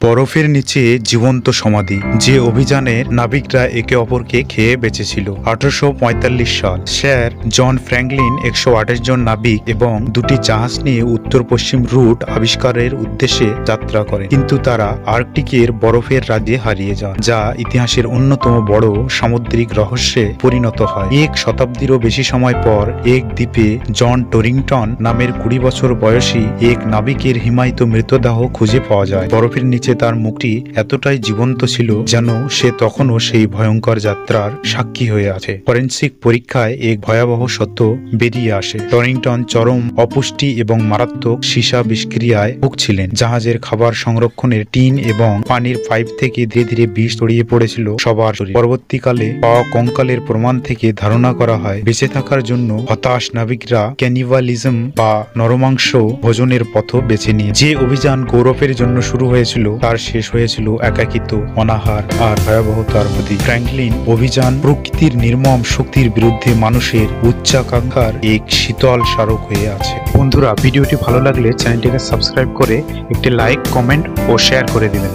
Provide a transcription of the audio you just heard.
বরফের নিচে জীবন্ত সমাধি। যে অভিযানের নাবিকরা একে অপরকে খেয়ে বেঁচেছিল। 1845 সাল স্যার জন ফ্র্যাঙ্কলিন 128 জন নাবিক এবং দুটি জাহাজ নিয়ে উত্তর পশ্চিম রুট আবিষ্কারের উদ্দেশ্যে যাত্রা করে, কিন্তু তারা আর্কটিকের বরফের রাজ্যে হারিয়ে যান, যা ইতিহাসের অন্যতম বড় সামুদ্রিক রহস্যে পরিণত হয়। এক শতাব্দীরও বেশি সময় পর এক দ্বীপে জন টরিংটন নামের 20 বছর বয়সী এক নাবিকের হিমায়িত মৃতদেহ খুঁজে পাওয়া যায়। বরফের নিচে তার মুখটি এতটাই জীবন্ত ছিল যেন সে তখনও সেই ভয়ঙ্কর যাত্রার সাক্ষী হয়ে আছে। ফরেনসিক পরীক্ষায় এক ভয়াবহ সত্য বেরিয়ে আসে। টরিংটন চরম অপুষ্টি এবং মারাত্মক সীসা বিষক্রিয়ায় ভুগছিলেন। জাহাজের খাবার সংরক্ষণের টিন এবং পানির পাইপ থেকে ধীরে ধীরে বিষ ছড়িয়ে পড়েছিল সবার শরীরে। পরবর্তীকালে পাওয়া কঙ্কালের প্রমাণ থেকে ধারণা করা হয় বেঁচে থাকার জন্য হতাশ নাবিকরা ক্যানিবালিজম বা নরমাংস ভোজনের পথ বেছে নিয়ে। যে অভিযান গৌরবের জন্য শুরু হয়েছিল তার শেষ হয়েছিল একাকিত্ব, অনাহার আর ভয়াবহতার প্রতি। ফ্র্যাঙ্কলিন অভিযান প্রকৃতির নির্মম শক্তির বিরুদ্ধে মানুষের উচ্চাকাঙ্ক্ষার এক শীতল স্মারক হয়ে আছে। বন্ধুরা, ভিডিওটি ভালো লাগলে চ্যানেলটিকে সাবস্ক্রাইব করে একটি লাইক, কমেন্ট ও শেয়ার করে দিবেন।